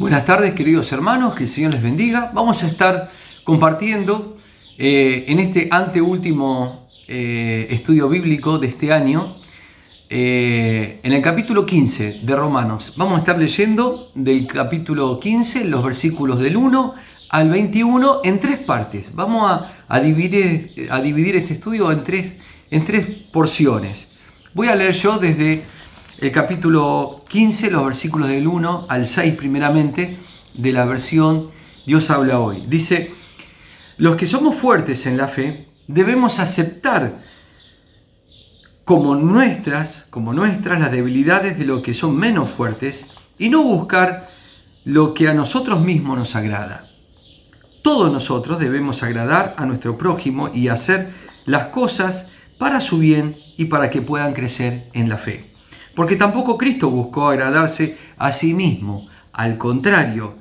Buenas tardes, queridos hermanos, que el Señor les bendiga. Vamos a estar compartiendo en este anteúltimo estudio bíblico de este año, en el capítulo 15 de Romanos. Vamos a estar leyendo del capítulo 15, los versículos del 1 al 21 en tres partes. Vamos a dividir este estudio en tres porciones. Voy a leer yo desde el capítulo 15, los versículos del 1 al 6 primeramente, de la versión Dios habla hoy. Dice: los que somos fuertes en la fe debemos aceptar como nuestras las debilidades de los que son menos fuertes y no buscar lo que a nosotros mismos nos agrada. Todos nosotros debemos agradar a nuestro prójimo y hacer las cosas para su bien y para que puedan crecer en la fe. Porque tampoco Cristo buscó agradarse a sí mismo. Al contrario,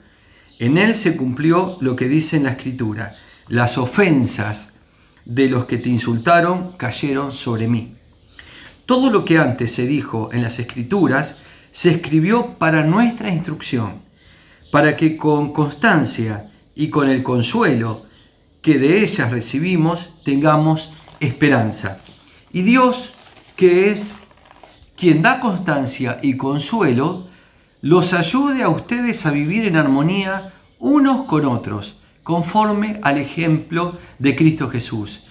en él se cumplió lo que dice en la Escritura: las ofensas de los que te insultaron cayeron sobre mí. Todo lo que antes se dijo en las Escrituras se escribió para nuestra instrucción, para que con constancia y con el consuelo que de ellas recibimos tengamos esperanza. Y Dios, que es quien da constancia y consuelo, los ayude a ustedes a vivir en armonía unos con otros, conforme al ejemplo de Cristo Jesús,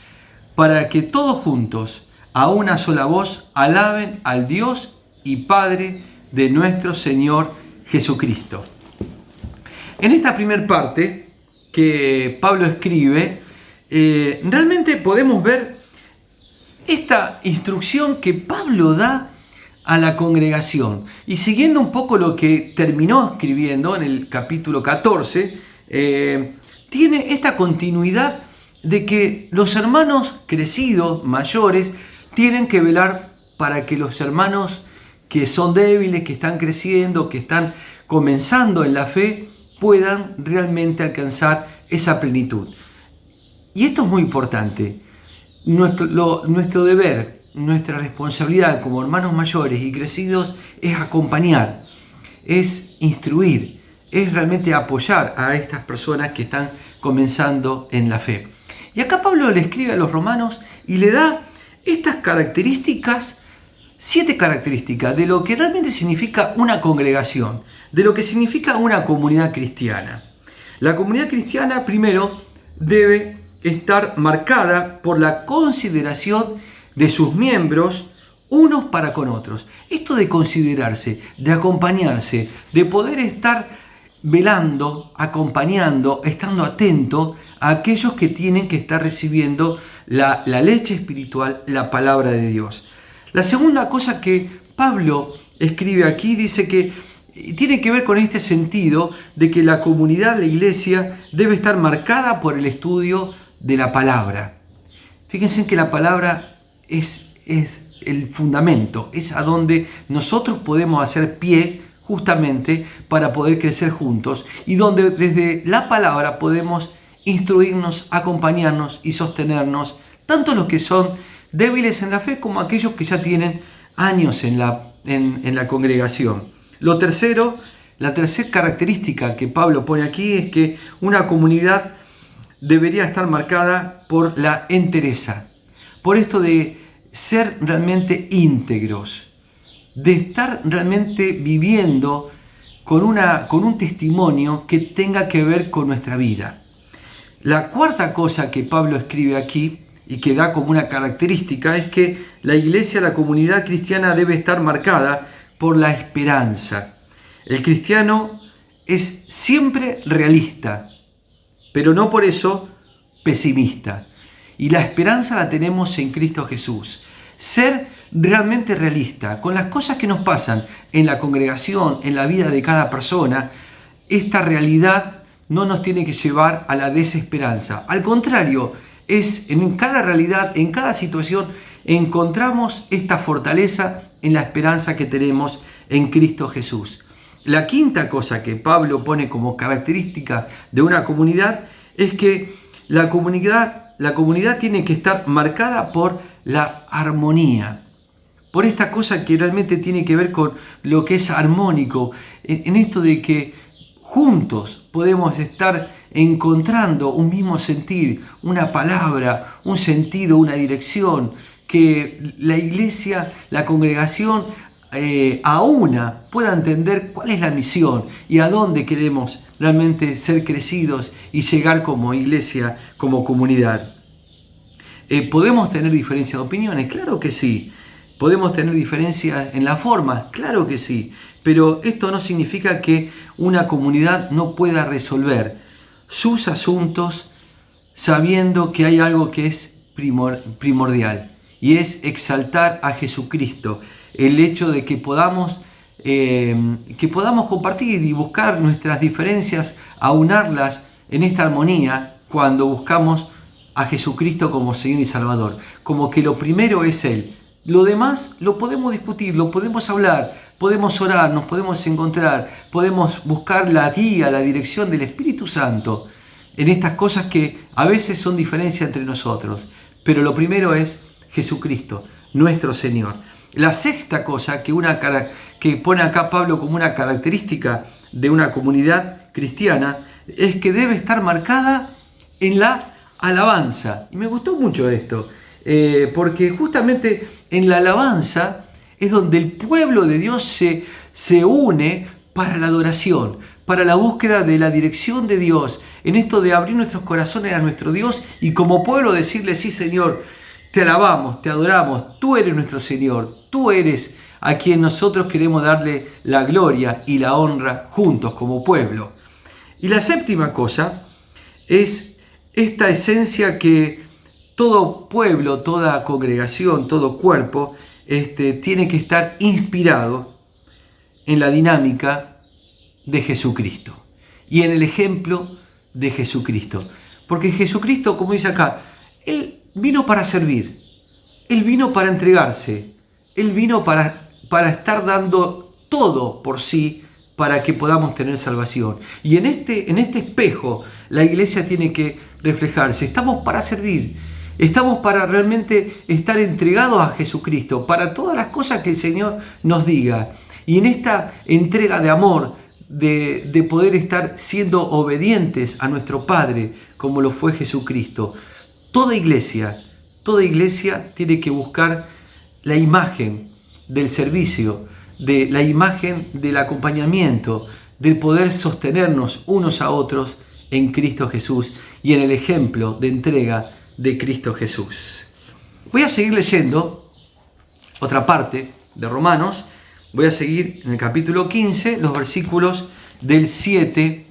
para que todos juntos, a una sola voz, alaben al Dios y Padre de nuestro Señor Jesucristo. En esta primera parte que Pablo escribe, realmente podemos ver esta instrucción que Pablo da a la congregación. Y siguiendo un poco lo que terminó escribiendo en el capítulo 14, tiene esta continuidad de que los hermanos crecidos, mayores, tienen que velar para que los hermanos que son débiles, que están creciendo, que están comenzando en la fe, puedan realmente alcanzar esa plenitud. Y esto es muy importante. Nuestro deber, nuestra responsabilidad como hermanos mayores y crecidos es acompañar, es instruir, es realmente apoyar a estas personas que están comenzando en la fe. Y acá Pablo le escribe a los romanos y le da estas características, 7 características de lo que realmente significa una congregación, de lo que significa una comunidad cristiana. La comunidad cristiana, primero, debe estar marcada por la consideración de sus miembros unos para con otros. Esto de considerarse, de acompañarse, de poder estar velando, acompañando, estando atento a aquellos que tienen que estar recibiendo la leche espiritual, la palabra de Dios. La segunda cosa que Pablo escribe aquí dice que tiene que ver con este sentido de que la comunidad, la iglesia, debe estar marcada por el estudio de la palabra. Fíjense que la palabra es el fundamento, es a donde nosotros podemos hacer pie justamente para poder crecer juntos y donde desde la palabra podemos instruirnos, acompañarnos y sostenernos, tanto los que son débiles en la fe como aquellos que ya tienen años en la congregación. La tercera característica que Pablo pone aquí es que una comunidad debería estar marcada por la entereza, por esto de ser realmente íntegros, de estar realmente viviendo con un testimonio que tenga que ver con nuestra vida. La cuarta cosa que Pablo escribe aquí y que da como una característica es que la iglesia, la comunidad cristiana debe estar marcada por la esperanza. El cristiano es siempre realista, pero no por eso pesimista. Y la esperanza la tenemos en Cristo Jesús. Ser realmente realista con las cosas que nos pasan en la congregación, en la vida de cada persona, esta realidad no nos tiene que llevar a la desesperanza. Al contrario, es en cada realidad, en cada situación, encontramos esta fortaleza en la esperanza que tenemos en Cristo Jesús. La quinta cosa que Pablo pone como característica de una comunidad es que la comunidad tiene que estar marcada por la armonía, por esta cosa que realmente tiene que ver con lo que es armónico, en esto de que juntos podemos estar encontrando un mismo sentir, una palabra, un sentido, una dirección, que la iglesia, la congregación a una pueda entender cuál es la misión y a dónde queremos realmente ser crecidos y llegar como iglesia, como comunidad. ¿Podemos tener diferencias de opiniones? Claro que sí. ¿Podemos tener diferencias en la forma? Claro que sí. Pero esto no significa que una comunidad no pueda resolver sus asuntos sabiendo que hay algo que es primordial, y es exaltar a Jesucristo. El hecho de que podamos compartir y buscar nuestras diferencias, aunarlas en esta armonía cuando buscamos a Jesucristo como Señor y Salvador. Como que lo primero es Él. Lo demás lo podemos discutir, lo podemos hablar, podemos orar, nos podemos encontrar, podemos buscar la guía, la dirección del Espíritu Santo en estas cosas que a veces son diferencias entre nosotros. Pero lo primero es Jesucristo, nuestro Señor. La sexta cosa que pone acá Pablo como una característica de una comunidad cristiana es que debe estar marcada en la alabanza. Y me gustó mucho esto, porque justamente en la alabanza es donde el pueblo de Dios se une para la adoración, para la búsqueda de la dirección de Dios, en esto de abrir nuestros corazones a nuestro Dios y como pueblo decirle: sí, Señor, te alabamos, te adoramos, tú eres nuestro Señor, tú eres a quien nosotros queremos darle la gloria y la honra juntos como pueblo. Y la séptima cosa es esta esencia que todo pueblo, toda congregación, todo cuerpo tiene que estar inspirado en la dinámica de Jesucristo y en el ejemplo de Jesucristo. Porque Jesucristo, como dice acá, Él vino para servir, Él vino para entregarse, Él vino para estar dando todo por sí para que podamos tener salvación. Y en este espejo la iglesia tiene que reflejarse. Estamos para servir, estamos para realmente estar entregados a Jesucristo, para todas las cosas que el Señor nos diga. Y en esta entrega de amor, de poder estar siendo obedientes a nuestro Padre, como lo fue Jesucristo, toda iglesia tiene que buscar la imagen del servicio, de la imagen del acompañamiento, del poder sostenernos unos a otros en Cristo Jesús y en el ejemplo de entrega de Cristo Jesús. Voy a seguir leyendo otra parte de Romanos. Voy a seguir en el capítulo 15, los versículos del 7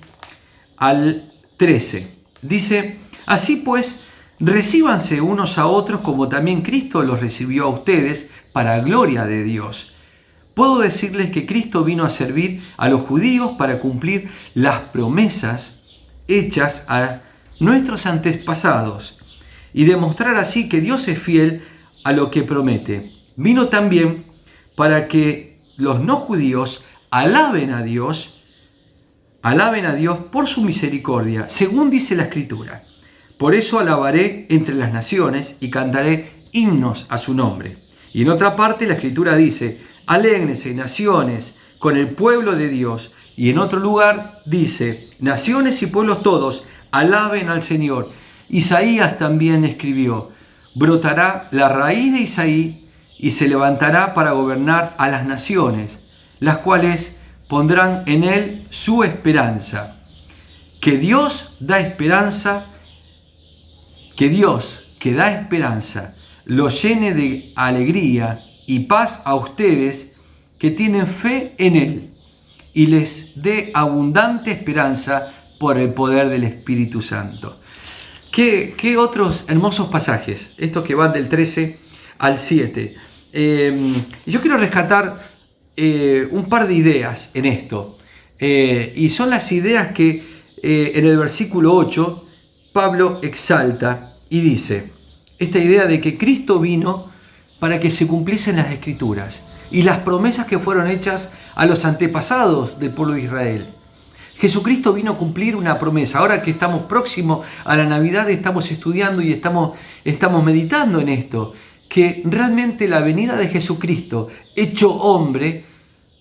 al 13. Dice: así pues, recíbanse unos a otros como también Cristo los recibió a ustedes para gloria de Dios. Puedo decirles que Cristo vino a servir a los judíos para cumplir las promesas hechas a nuestros antepasados y demostrar así que Dios es fiel a lo que promete. Vino también para que los no judíos alaben a Dios por su misericordia, según dice la Escritura. Por eso alabaré entre las naciones y cantaré himnos a su nombre. Y en otra parte la Escritura dice: alégrense naciones con el pueblo de Dios. Y en otro lugar dice: naciones y pueblos todos, alaben al Señor. Isaías también escribió: brotará la raíz de Isaí y se levantará para gobernar a las naciones, las cuales pondrán en él su esperanza. Que Dios da esperanza, que Dios que da esperanza los llene de alegría y paz a ustedes que tienen fe en Él, y les dé abundante esperanza por el poder del Espíritu Santo. ¿Qué otros hermosos pasajes? Estos que van del 13 al 7. Yo quiero rescatar un par de ideas en esto. Y son las ideas que en el versículo 8 Pablo exalta y dice: esta idea de que Cristo vino para que se cumpliesen las Escrituras y las promesas que fueron hechas a los antepasados del pueblo de Israel. Jesucristo vino a cumplir una promesa. Ahora que estamos próximos a la Navidad, estamos estudiando y estamos meditando en esto, que realmente la venida de Jesucristo, hecho hombre,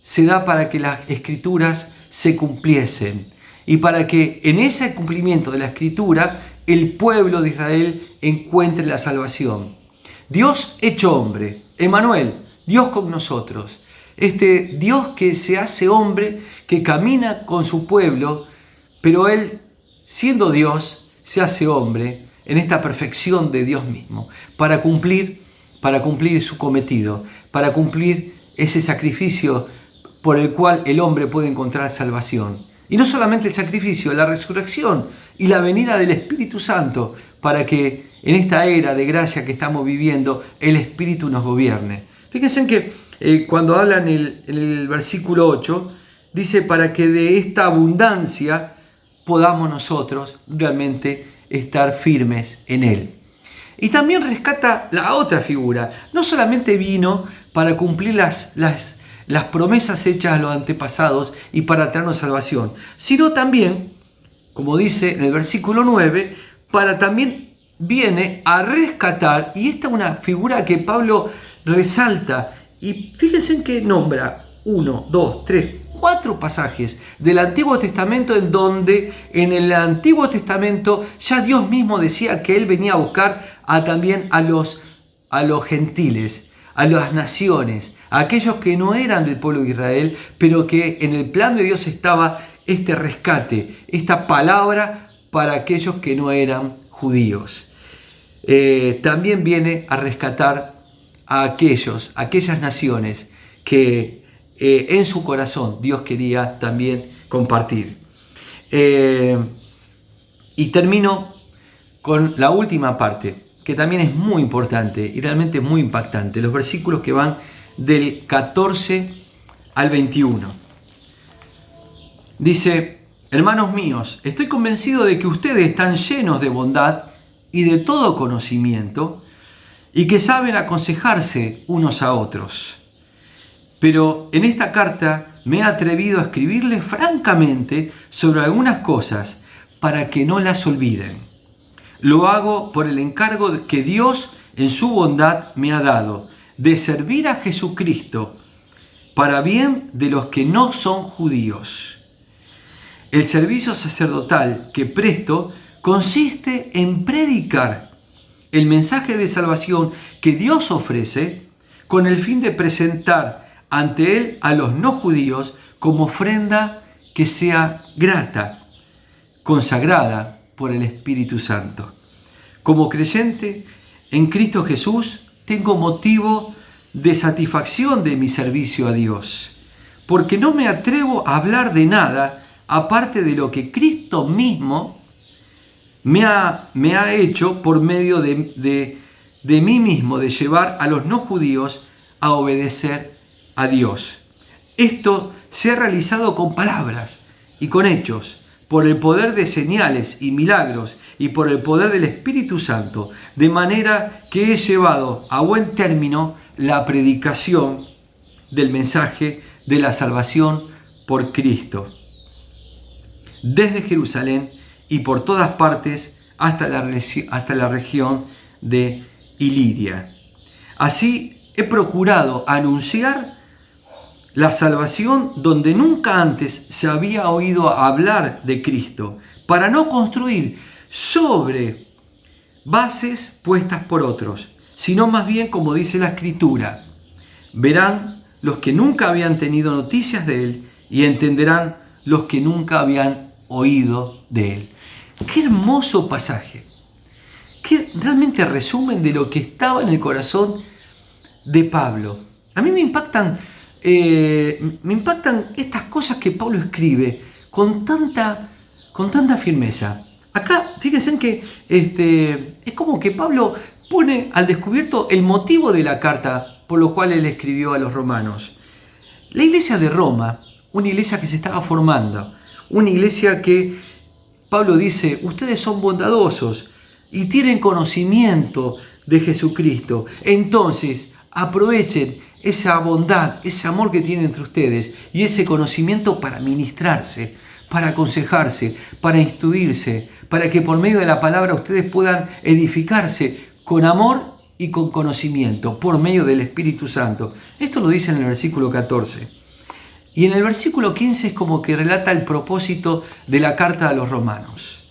se da para que las Escrituras se cumpliesen. y para que en ese cumplimiento de la Escritura el pueblo de Israel encuentre la salvación. Dios hecho hombre, Emmanuel, Dios con nosotros, este Dios que se hace hombre, que camina con su pueblo, pero Él, siendo Dios, se hace hombre en esta perfección de Dios mismo, para cumplir su cometido, para cumplir ese sacrificio por el cual el hombre puede encontrar salvación. Y no solamente el sacrificio, la resurrección y la venida del Espíritu Santo, para que en esta era de gracia que estamos viviendo, el Espíritu nos gobierne. Fíjense que cuando habla en el versículo 8, dice para que de esta abundancia podamos nosotros realmente estar firmes en Él. Y también rescata la otra figura. No solamente vino para cumplir las promesas hechas a los antepasados y para traernos salvación, sino también, como dice en el versículo 9, para también viene a rescatar, y esta es una figura que Pablo resalta, y fíjense en que nombra 1, 2, 3, 4 pasajes del Antiguo Testamento en donde en el Antiguo Testamento ya Dios mismo decía que Él venía a buscar también a los gentiles, a las naciones, a aquellos que no eran del pueblo de Israel, pero que en el plan de Dios estaba este rescate, esta palabra para aquellos que no eran judíos. También viene a rescatar a aquellas naciones que en su corazón Dios quería también compartir. Y termino con la última parte, que también es muy importante y realmente muy impactante, los versículos que van del 14 al 21. Dice: hermanos míos, estoy convencido de que ustedes están llenos de bondad y de todo conocimiento y que saben aconsejarse unos a otros. Pero en esta carta me he atrevido a escribirles francamente sobre algunas cosas para que no las olviden. Lo hago por el encargo que Dios en su bondad me ha dado de servir a Jesucristo para bien de los que no son judíos. El servicio sacerdotal que presto consiste en predicar el mensaje de salvación que Dios ofrece con el fin de presentar ante Él a los no judíos como ofrenda que sea grata, consagrada por el Espíritu Santo. Como creyente en Cristo Jesús, tengo motivo de satisfacción de mi servicio a Dios, porque no me atrevo a hablar de nada aparte de lo que Cristo mismo me ha hecho por medio de mí mismo, de llevar a los no judíos a obedecer a Dios. Esto se ha realizado con palabras y con hechos, por el poder de señales y milagros y por el poder del Espíritu Santo, de manera que he llevado a buen término la predicación del mensaje de la salvación por Cristo, desde Jerusalén y por todas partes hasta la región de Iliria. Así he procurado anunciar la salvación donde nunca antes se había oído hablar de Cristo, para no construir sobre bases puestas por otros, sino más bien, como dice la Escritura, verán los que nunca habían tenido noticias de Él y entenderán los que nunca habían oído de Él. Qué hermoso pasaje, que realmente resumen de lo que estaba en el corazón de Pablo. A mí me impactan estas cosas que Pablo escribe con tanta firmeza. Acá, fíjense en que es como que Pablo pone al descubierto el motivo de la carta por lo cual él escribió a los romanos. La iglesia de Roma, una iglesia que se estaba formando, una iglesia que Pablo dice, ustedes son bondadosos y tienen conocimiento de Jesucristo. Entonces, aprovechen esa bondad, ese amor que tienen entre ustedes y ese conocimiento para ministrarse, para aconsejarse, para instruirse, para que por medio de la palabra ustedes puedan edificarse con amor y con conocimiento, por medio del Espíritu Santo. Esto lo dice en el versículo 14. Y en el versículo 15 es como que relata el propósito de la carta a los romanos.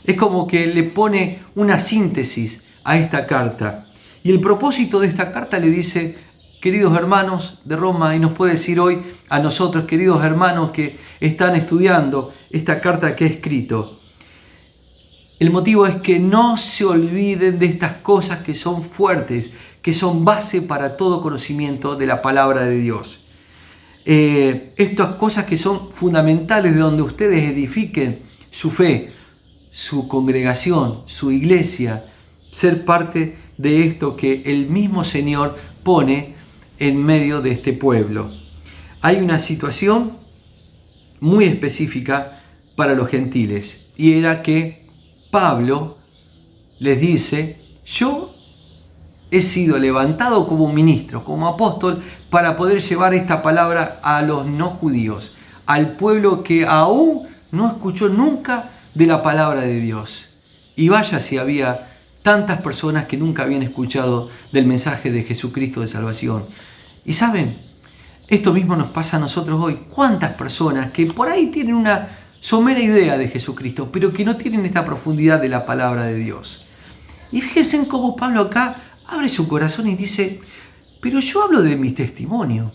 Es como que le pone una síntesis a esta carta. Y el propósito de esta carta le dice, queridos hermanos de Roma, y nos puede decir hoy a nosotros, queridos hermanos que están estudiando esta carta que he escrito, el motivo es que no se olviden de estas cosas que son fuertes, que son base para todo conocimiento de la palabra de Dios. Estas cosas que son fundamentales de donde ustedes edifiquen su fe, su congregación, su iglesia, ser parte de esto que el mismo Señor pone en medio de este pueblo. Hay una situación muy específica para los gentiles, y era que Pablo les dice, yo he sido levantado como ministro, como apóstol, para poder llevar esta palabra a los no judíos, al pueblo que aún no escuchó nunca de la palabra de Dios. Y vaya si había tantas personas que nunca habían escuchado del mensaje de Jesucristo de salvación. Y saben, esto mismo nos pasa a nosotros hoy. ¿Cuántas personas que por ahí tienen una somera idea de Jesucristo, pero que no tienen esta profundidad de la palabra de Dios? Y fíjense en cómo Pablo acá abre su corazón y dice, pero yo hablo de mi testimonio,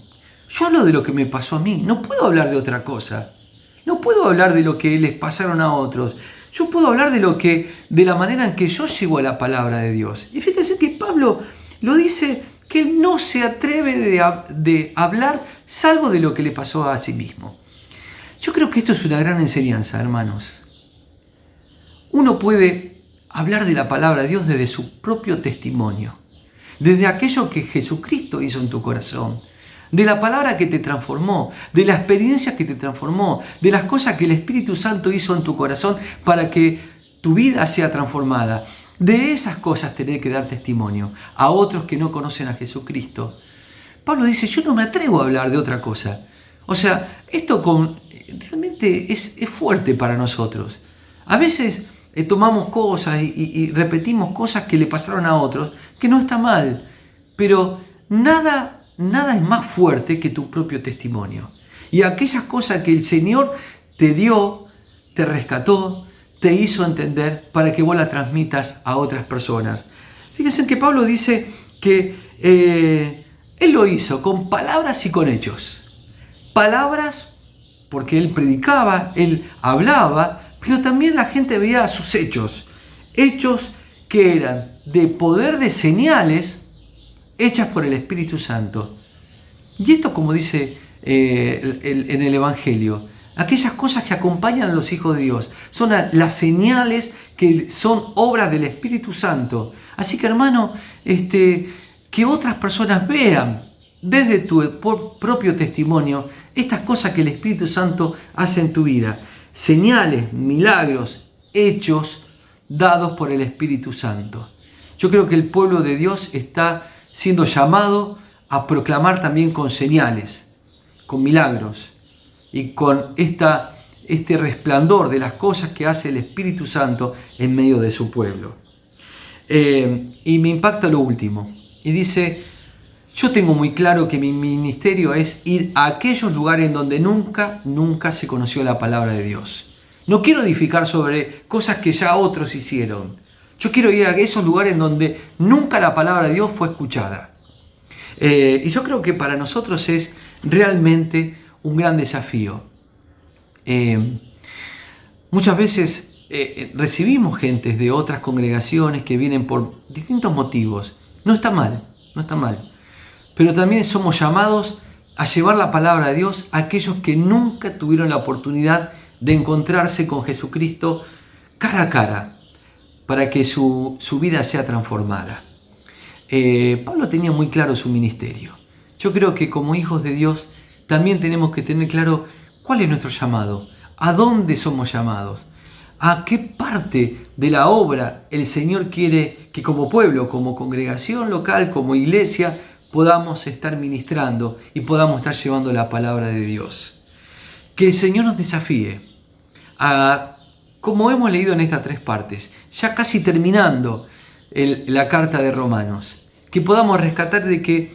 yo hablo de lo que me pasó a mí, no puedo hablar de otra cosa, no puedo hablar de lo que les pasaron a otros, yo puedo hablar de la manera en que yo llego a la palabra de Dios. Y fíjense que Pablo lo dice que él no se atreve de hablar salvo de lo que le pasó a sí mismo. Yo creo que esto es una gran enseñanza, hermanos. Uno puede hablar de la palabra de Dios desde su propio testimonio, desde aquello que Jesucristo hizo en tu corazón, de la palabra que te transformó, de la experiencia que te transformó, de las cosas que el Espíritu Santo hizo en tu corazón para que tu vida sea transformada. De esas cosas tener que dar testimonio a otros que no conocen a Jesucristo. Pablo dice, yo no me atrevo a hablar de otra cosa. O sea, esto realmente es fuerte para nosotros. A veces tomamos cosas y repetimos cosas que le pasaron a otros, que no está mal, pero nada es más fuerte que tu propio testimonio. Y aquellas cosas que el Señor te dio, te rescató, te hizo entender para que vos las transmitas a otras personas. Fíjense que Pablo dice que él lo hizo con palabras y con hechos. Palabras porque él predicaba, él hablaba, pero también la gente veía sus hechos. Hechos que eran de poder de señales hechas por el Espíritu Santo. Y esto, como dice en el Evangelio, aquellas cosas que acompañan a los hijos de Dios, son las señales que son obras del Espíritu Santo. Así que, hermano, que otras personas vean desde tu propio testimonio estas cosas que el Espíritu Santo hace en tu vida. Señales, milagros, hechos dados por el Espíritu Santo. Yo creo que el pueblo de Dios está siendo llamado a proclamar también con señales, con milagros y con este resplandor de las cosas que hace el Espíritu Santo en medio de su pueblo. Y me impacta lo último. Y dice, yo tengo muy claro que mi ministerio es ir a aquellos lugares en donde nunca se conoció la palabra de Dios. No quiero edificar sobre cosas que ya otros hicieron. Yo quiero ir a esos lugares en donde nunca la palabra de Dios fue escuchada. Y yo creo que para nosotros es realmente un gran desafío. Muchas veces recibimos gentes de otras congregaciones que vienen por distintos motivos. No está mal. Pero también somos llamados a llevar la palabra de Dios a aquellos que nunca tuvieron la oportunidad de encontrarse con Jesucristo cara a cara, para que su vida sea transformada. Pablo tenía muy claro su ministerio. Yo creo que como hijos de Dios también tenemos que tener claro cuál es nuestro llamado, a dónde somos llamados, a qué parte de la obra el Señor quiere que como pueblo, como congregación local, como iglesia, podamos estar ministrando y podamos estar llevando la palabra de Dios. Que el Señor nos desafíe a, como hemos leído en estas 3 partes, ya casi terminando la carta de Romanos, que podamos rescatar de que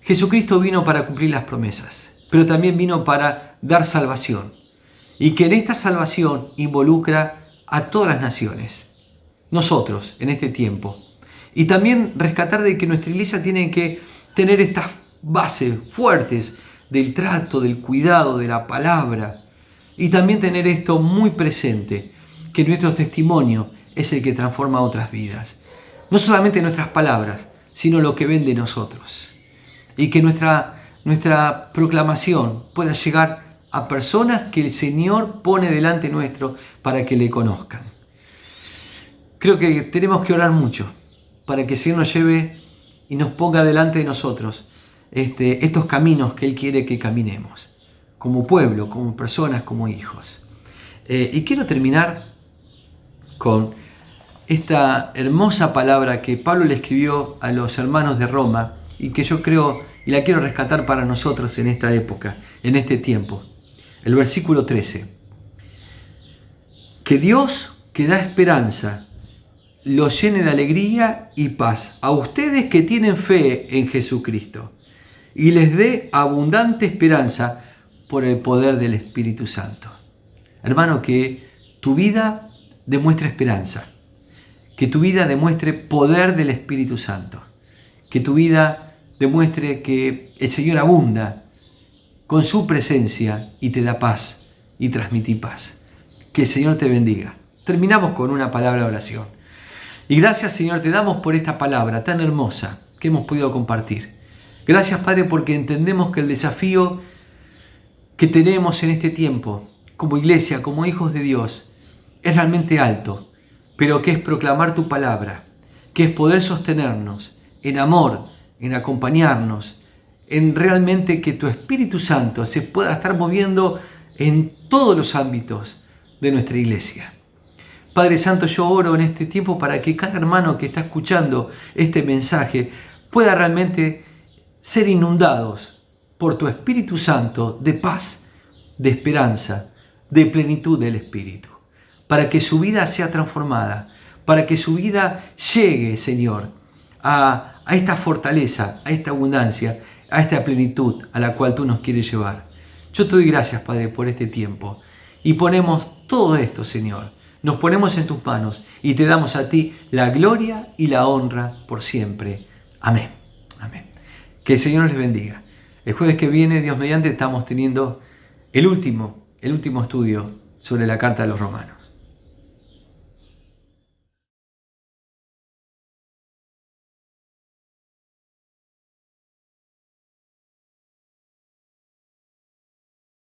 Jesucristo vino para cumplir las promesas. pero también vino para dar salvación. Y que en esta salvación involucra a todas las naciones, nosotros en este tiempo. Y también rescatar de que nuestra iglesia tiene que tener estas bases fuertes del trato, del cuidado, de la palabra. Y también tener esto muy presente, que nuestro testimonio es el que transforma otras vidas. No solamente nuestras palabras, sino lo que ven de nosotros. Y que nuestra proclamación pueda llegar a personas que el Señor pone delante nuestro para que le conozcan. Creo que tenemos que orar mucho para que el Señor nos lleve y nos ponga delante de nosotros estos caminos que Él quiere que caminemos, como pueblo, como personas, como hijos. Y quiero terminar con esta hermosa palabra que Pablo le escribió a los hermanos de Roma y que yo creo y la quiero rescatar para nosotros en esta época, en este tiempo. El versículo 13. Que Dios, que da esperanza, los llene de alegría y paz a ustedes que tienen fe en Jesucristo y les dé abundante esperanza por el poder del Espíritu Santo. Hermano, que tu vida demuestre esperanza, que tu vida demuestre poder del Espíritu Santo, que tu vida demuestre que el Señor abunda con su presencia y te da paz y transmite paz. Que el Señor te bendiga. Terminamos con una palabra de oración. Y gracias, Señor, te damos por esta palabra tan hermosa que hemos podido compartir. Gracias, Padre, porque entendemos que el desafío que tenemos en este tiempo, como iglesia, como hijos de Dios, es realmente alto, pero que es proclamar tu palabra, que es poder sostenernos en amor, en acompañarnos, en realmente que tu Espíritu Santo se pueda estar moviendo en todos los ámbitos de nuestra iglesia. Padre Santo, yo oro en este tiempo para que cada hermano que está escuchando este mensaje pueda realmente ser inundados por tu Espíritu Santo de paz, de esperanza, de plenitud del Espíritu, para que su vida sea transformada, para que su vida llegue, Señor, a esta fortaleza, a esta abundancia, a esta plenitud a la cual tú nos quieres llevar. Yo te doy gracias, Padre, por este tiempo y ponemos todo esto, Señor. Nos ponemos en tus manos y te damos a ti la gloria y la honra por siempre. Amén. Amén. Que el Señor les bendiga. El jueves que viene, Dios mediante, estamos teniendo el último estudio sobre la carta de los Romanos.